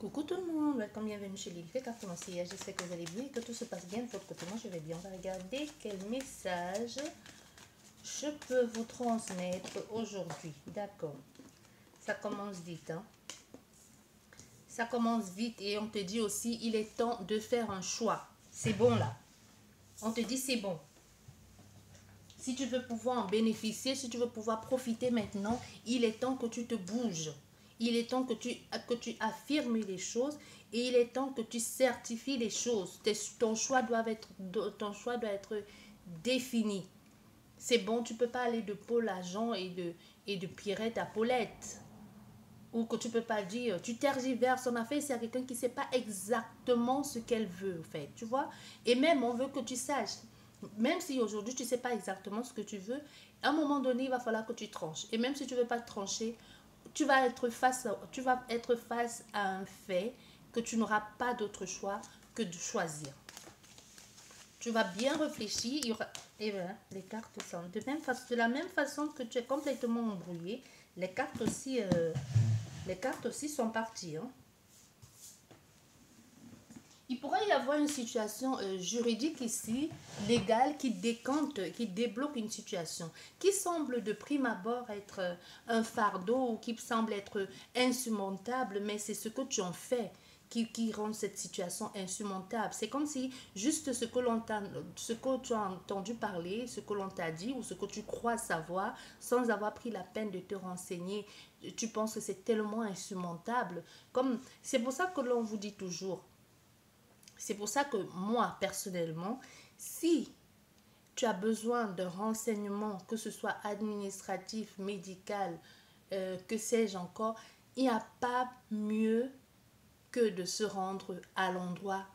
Coucou tout le monde, welcome, bienvenue chez Lily Carte Conseillère. J'espère que vous allez bien et que tout se passe bien de votre côté. Moi je vais bien. On va regarder quel message je peux vous transmettre aujourd'hui. D'accord, ça commence vite, hein. Ça commence vite et on te dit aussi il est temps de faire un choix. C'est bon là. On te dit c'est bon. Si tu veux pouvoir en bénéficier, si tu veux pouvoir profiter maintenant, il est temps que tu te bouges. Il est temps que tu affirmes les choses et il est temps que tu certifies les choses. Ton choix doit être défini. C'est bon, tu ne peux pas aller de Paul à Jean et de Pierrette à Paulette. Ou que tu ne peux pas dire, tu tergiverses en affaire, c'est quelqu'un qui ne sait pas exactement ce qu'elle veut, en fait, tu vois. Et même, on veut que tu saches. Même si aujourd'hui, tu ne sais pas exactement ce que tu veux, à un moment donné, il va falloir que tu tranches. Et même si tu ne veux pas trancher, tu vas être face à un fait que tu n'auras pas d'autre choix que de choisir. Tu vas bien réfléchir. Et voilà, les cartes sont de la même façon que tu es complètement embrouillé. Les cartes aussi sont parties. Hein. Il pourrait y avoir une situation juridique ici, légale, qui débloque une situation, qui semble de prime abord être un fardeau ou qui semble être insurmontable, mais c'est ce que tu en fais qui rend cette situation insurmontable. C'est comme si juste ce que tu as entendu parler, ce que l'on t'a dit ou ce que tu crois savoir, sans avoir pris la peine de te renseigner, tu penses que c'est tellement insurmontable. C'est pour ça que l'on vous dit toujours, c'est pour ça que moi, personnellement, si tu as besoin de renseignements, que ce soit administratif, médical, que sais-je encore, il n'y a pas mieux que de se rendre à l'endroit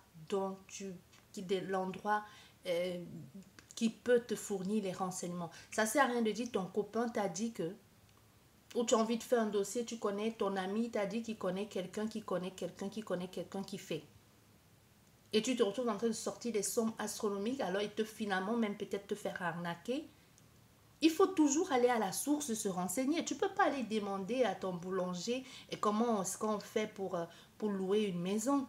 qui peut te fournir les renseignements. Ça ne sert à rien de dire ton copain t'a dit que, ou tu as envie de faire un dossier, tu connais ton ami t'a dit qu'il connaît quelqu'un qui connaît quelqu'un qui connaît quelqu'un qui fait. Et tu te retrouves en train de sortir des sommes astronomiques, alors il te finalement même peut-être te faire arnaquer. Il faut toujours aller à la source se renseigner. Tu ne peux pas aller demander à ton boulanger et comment est-ce qu'on fait pour louer une maison.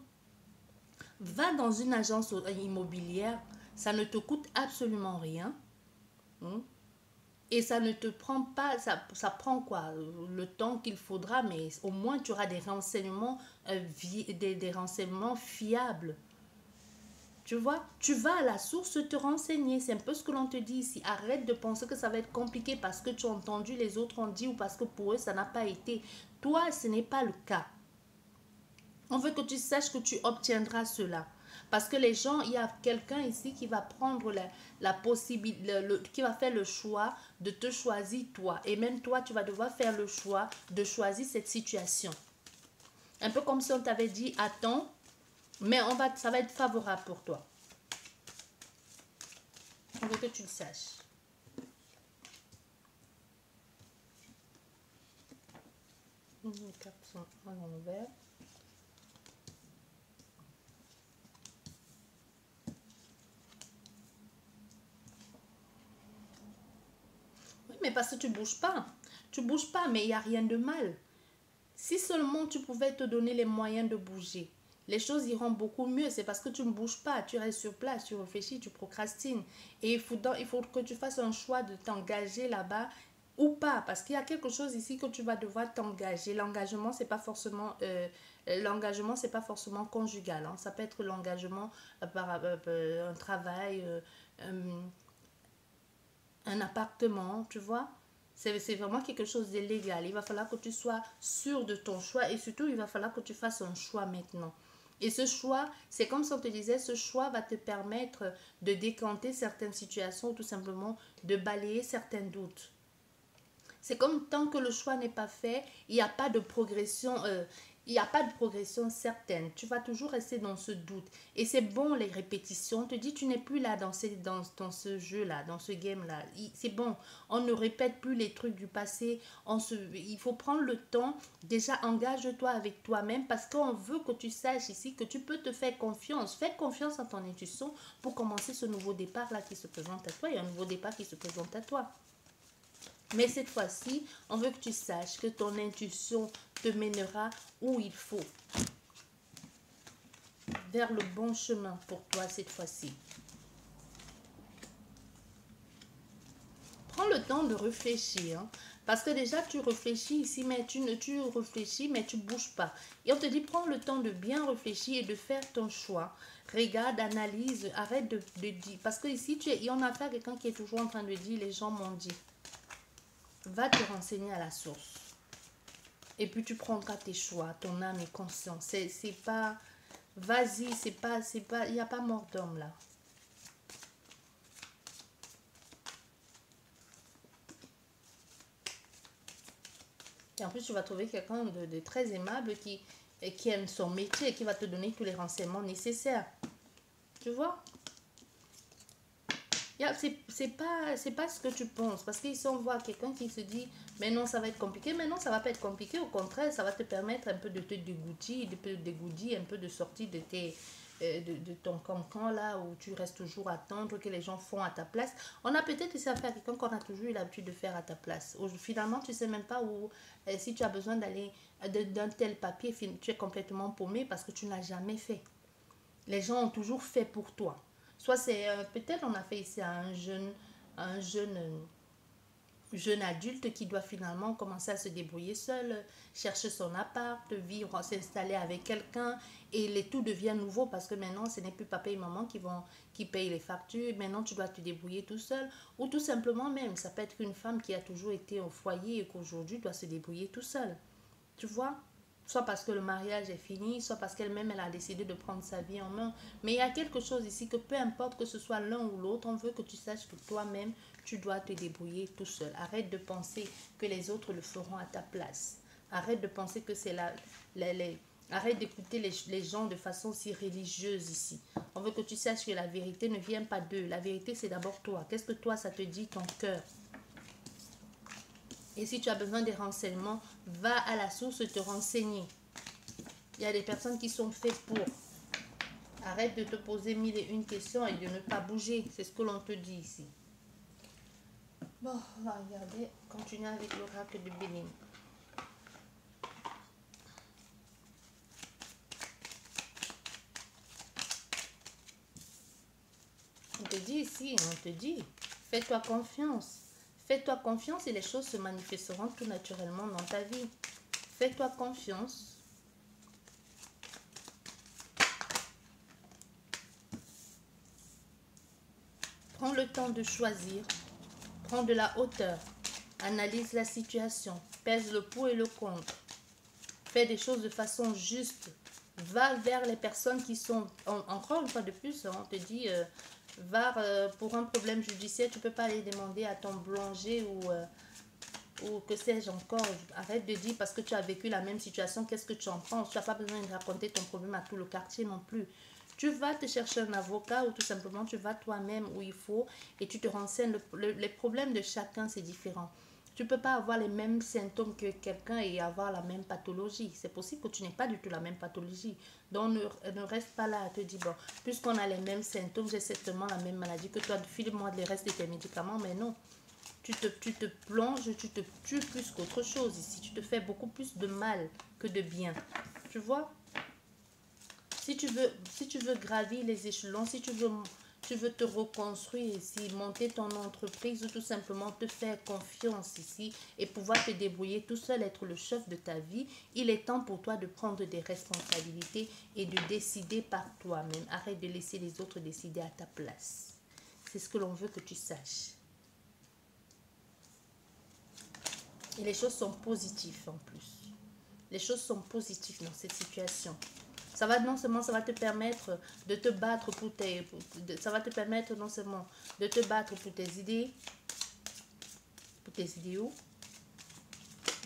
Va dans une agence immobilière, ça ne te coûte absolument rien. Et ça ne te prend pas, ça prend quoi? Le temps qu'il faudra, mais au moins tu auras des renseignements, des renseignements fiables. Tu vois, tu vas à la source te renseigner. C'est un peu ce que l'on te dit ici. Arrête de penser que ça va être compliqué parce que tu as entendu les autres ont dit ou parce que pour eux, ça n'a pas été. Toi, ce n'est pas le cas. On veut que tu saches que tu obtiendras cela. Parce que les gens, il y a quelqu'un ici qui va prendre la possibilité, qui va faire le choix de te choisir toi. Et même toi, tu vas devoir faire le choix de choisir cette situation. Un peu comme si on t'avait dit, attends, mais ça va être favorable pour toi. On veut que tu le saches. Les cartes sont à l'envers. Oui, mais parce que tu ne bouges pas. Tu ne bouges pas, mais il n'y a rien de mal. Si seulement tu pouvais te donner les moyens de bouger, les choses iront beaucoup mieux. C'est parce que tu ne bouges pas, tu restes sur place, tu réfléchis, tu procrastines. Et il faut que tu fasses un choix de t'engager là-bas ou pas. Parce qu'il y a quelque chose ici que tu vas devoir t'engager. L'engagement, c'est pas forcément conjugal. Hein. Ça peut être l'engagement par un travail, un appartement, tu vois. C'est vraiment quelque chose de légal. Il va falloir que tu sois sûr de ton choix et surtout, il va falloir que tu fasses un choix maintenant. Et ce choix, c'est comme si on te disait, ce choix va te permettre de décanter certaines situations ou tout simplement de balayer certains doutes. C'est comme tant que le choix n'est pas fait, il n'y a pas de progression. Il n'y a pas de progression certaine. Tu vas toujours rester dans ce doute. Et c'est bon les répétitions. On te dit tu n'es plus là dans ce jeu-là, dans ce game-là. C'est bon. On ne répète plus les trucs du passé. Il faut prendre le temps. Déjà, engage-toi avec toi-même parce qu'on veut que tu saches ici que tu peux te faire confiance. Fais confiance à ton intuition pour commencer ce nouveau départ-là qui se présente à toi. Il y a un nouveau départ qui se présente à toi. Mais cette fois-ci, on veut que tu saches que ton intuition te mènera où il faut. vers le bon chemin pour toi cette fois-ci. Prends le temps de réfléchir. Parce que déjà, tu réfléchis ici, mais tu réfléchis, mais tu ne bouges pas. Et on te dit, prends le temps de bien réfléchir et de faire ton choix. Regarde, analyse, arrête de dire. Parce que ici, il y en a affaire à quelqu'un qui est toujours en train de dire, les gens m'ont dit. Va te renseigner à la source. Et puis, tu prendras tes choix, ton âme est consciente. C'est pas... Vas-y, il n'y a pas mort d'homme là. Et en plus, tu vas trouver quelqu'un de très aimable qui aime son métier et qui va te donner tous les renseignements nécessaires. Tu vois? C'est pas ce que tu penses. Parce qu'ici, on voit quelqu'un qui se dit, mais non, ça va être compliqué. Mais non, ça va pas être compliqué. Au contraire, ça va te permettre un peu de te dégoûter, un peu de sortir de ton cancan là où tu restes toujours à attendre que les gens font à ta place. On a peut-être essayé à faire quelqu'un qu'on a toujours eu l'habitude de faire à ta place. Finalement, tu sais même pas où, si tu as besoin d'aller d'un tel papier, tu es complètement paumé parce que tu n'as jamais fait. Les gens ont toujours fait pour toi. Soit c'est peut-être on a fait ici à un jeune adulte qui doit finalement commencer à se débrouiller seul, chercher son appart, vivre, s'installer avec quelqu'un et tout devient nouveau parce que maintenant ce n'est plus papa et maman qui payent les factures, maintenant tu dois te débrouiller tout seul ou tout simplement même ça peut être une femme qui a toujours été au foyer et qu'aujourd'hui doit se débrouiller tout seul. Tu vois? Soit parce que le mariage est fini, soit parce qu'elle-même elle a décidé de prendre sa vie en main. Mais il y a quelque chose ici que peu importe que ce soit l'un ou l'autre, on veut que tu saches que toi-même, tu dois te débrouiller tout seul. Arrête de penser que les autres le feront à ta place. Arrête de penser que c'est arrête d'écouter les gens de façon si religieuse ici. On veut que tu saches que la vérité ne vient pas d'eux. La vérité, c'est d'abord toi. Qu'est-ce que toi, ça te dit, ton cœur? Et si tu as besoin des renseignements, va à la source te renseigner. Il y a des personnes qui sont faites pour. Arrête de te poser mille et une questions et de ne pas bouger. C'est ce que l'on te dit ici. Bon, on va regarder, continuer avec l'oracle de Bénin. On te dit ici, on te dit, fais-toi confiance. Fais-toi confiance et les choses se manifesteront tout naturellement dans ta vie. Fais-toi confiance. Prends le temps de choisir. Prends de la hauteur. Analyse la situation. Pèse le pour et le contre. Fais des choses de façon juste. Va vers les personnes qui sont... Encore une fois de plus, on te dit... pour un problème judiciaire, tu ne peux pas aller demander à ton boulanger ou que sais-je encore. Arrête de dire parce que tu as vécu la même situation, qu'est-ce que tu en penses. Tu n'as pas besoin de raconter ton problème à tout le quartier non plus. Tu vas te chercher un avocat ou tout simplement tu vas toi-même où il faut et tu te renseignes. Les problèmes de chacun, c'est différent. Tu ne peux pas avoir les mêmes symptômes que quelqu'un et avoir la même pathologie. C'est possible que tu n'aies pas du tout la même pathologie. Donc, ne reste pas là à te dire, bon, puisqu'on a les mêmes symptômes, j'ai certainement la même maladie que toi, file-moi les restes de tes médicaments. Mais non, tu te plonges, tu te tues plus qu'autre chose ici. Tu te fais beaucoup plus de mal que de bien. Tu vois? Si tu veux gravir les échelons, si tu veux te reconstruire ici, monter ton entreprise ou tout simplement te faire confiance ici et pouvoir te débrouiller tout seul, être le chef de ta vie, il est temps pour toi de prendre des responsabilités et de décider par toi-même. Arrête de laisser les autres décider à ta place. C'est ce que l'on veut que tu saches. Et les choses sont positives en plus. Les choses sont positives dans cette situation. Ça va non seulement ça va te permettre de te battre pour ça va te permettre non seulement de te battre pour tes idées, pour tes idéaux,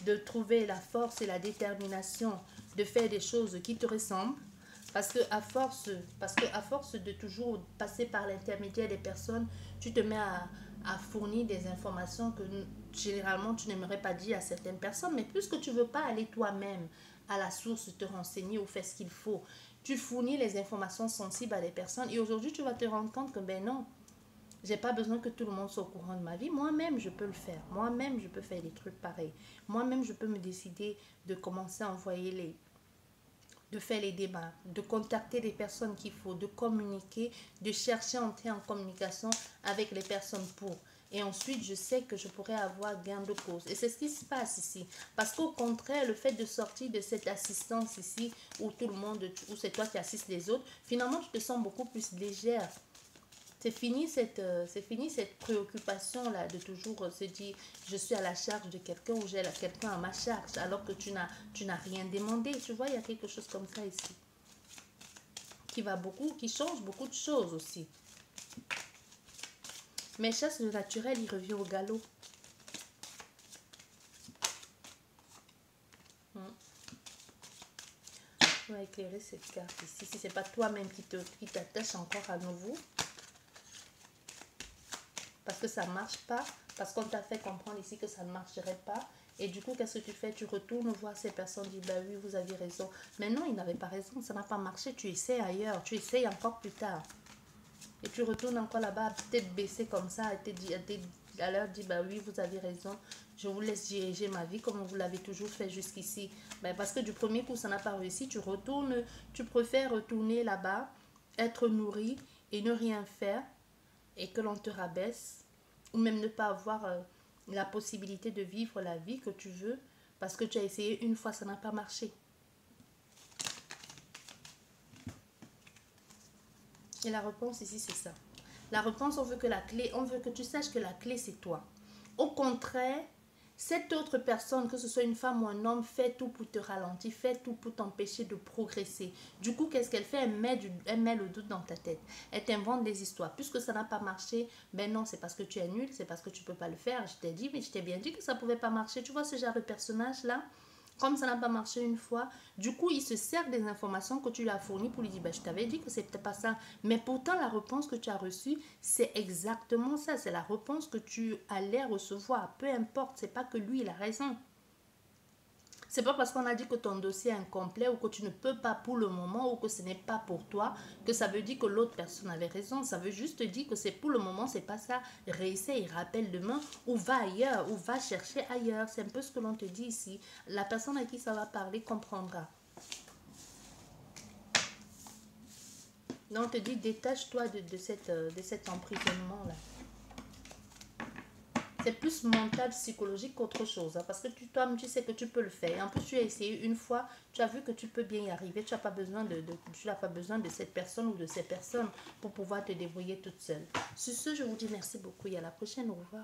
de trouver la force et la détermination de faire des choses qui te ressemblent. Parce que à force de toujours passer par l'intermédiaire des personnes, tu te mets à fournir des informations que généralement tu n'aimerais pas dire à certaines personnes. Mais puisque tu ne veux pas aller toi-même à la source te renseigner ou faire ce qu'il faut, tu fournis les informations sensibles à des personnes et aujourd'hui tu vas te rendre compte que ben non, j'ai pas besoin que tout le monde soit au courant de ma vie. Moi-même, je peux le faire. Moi-même, je peux faire des trucs pareils. Moi-même, je peux me décider de commencer à envoyer de faire les démarches, de contacter les personnes qu'il faut, de communiquer, de chercher à entrer en communication avec les personnes pour. Et ensuite, je sais que je pourrais avoir gain de cause. Et c'est ce qui se passe ici. Parce qu'au contraire, le fait de sortir de cette assistance ici, où tout le monde, où c'est toi qui assistes les autres, finalement, tu te sens beaucoup plus légère. C'est fini cette préoccupation-là de toujours se dire je suis à la charge de quelqu'un ou j'ai quelqu'un à ma charge alors que tu n'as rien demandé. Tu vois, il y a quelque chose comme ça ici qui change beaucoup de choses aussi. Mais chasse le naturel, il revient au galop. On va éclairer cette carte ici. Si ce n'est pas toi-même qui t'attache encore à nouveau. Parce que ça ne marche pas. Parce qu'on t'a fait comprendre ici que ça ne marcherait pas. Et du coup, qu'est-ce que tu fais? Tu retournes voir ces personnes, dis bah oui, vous aviez raison. Mais non, ils n'avaient pas raison, ça n'a pas marché. Tu essaies ailleurs, tu essaies encore plus tard. Et tu retournes encore là-bas, tête baissée comme ça, à leur dire, bah oui, vous avez raison, je vous laisse diriger ma vie comme vous l'avez toujours fait jusqu'ici. Ben, parce que du premier coup, ça n'a pas réussi, tu préfères retourner là-bas, être nourri et ne rien faire, et que l'on te rabaisse, ou même ne pas avoir la possibilité de vivre la vie que tu veux, parce que tu as essayé une fois, ça n'a pas marché. Et la réponse ici, c'est ça. La réponse, on veut que tu saches que la clé, c'est toi. Au contraire, cette autre personne, que ce soit une femme ou un homme, fait tout pour te ralentir, fait tout pour t'empêcher de progresser. Du coup, qu'est-ce qu'elle fait? Elle met le doute dans ta tête. Elle t'invente des histoires. Puisque ça n'a pas marché, ben non, c'est parce que tu es nul, c'est parce que tu ne peux pas le faire. Je t'ai dit, mais je t'ai bien dit que ça ne pouvait pas marcher. Tu vois ce genre de personnage-là? Comme ça n'a pas marché une fois, du coup, il se sert des informations que tu lui as fournies pour lui dire, je t'avais dit que c'était pas ça. Mais pourtant, la réponse que tu as reçue, c'est exactement ça. C'est la réponse que tu allais recevoir. Peu importe, c'est pas que lui, il a raison. C'est pas parce qu'on a dit que ton dossier est incomplet ou que tu ne peux pas pour le moment ou que ce n'est pas pour toi que ça veut dire que l'autre personne avait raison. Ça veut juste dire que c'est pour le moment, c'est pas ça. Réessaye, rappelle demain ou va ailleurs ou va chercher ailleurs. C'est un peu ce que l'on te dit ici. La personne à qui ça va parler comprendra. Donc on te dit détache-toi de cet emprisonnement-là. C'est plus mental, psychologique qu'autre chose. Hein, parce que toi-même, tu sais que tu peux le faire. Et en plus, tu as essayé une fois, tu as vu que tu peux bien y arriver. Tu n'as pas besoin de cette personne ou de ces personnes pour pouvoir te débrouiller toute seule. Sur ce, je vous dis merci beaucoup et à la prochaine. Au revoir.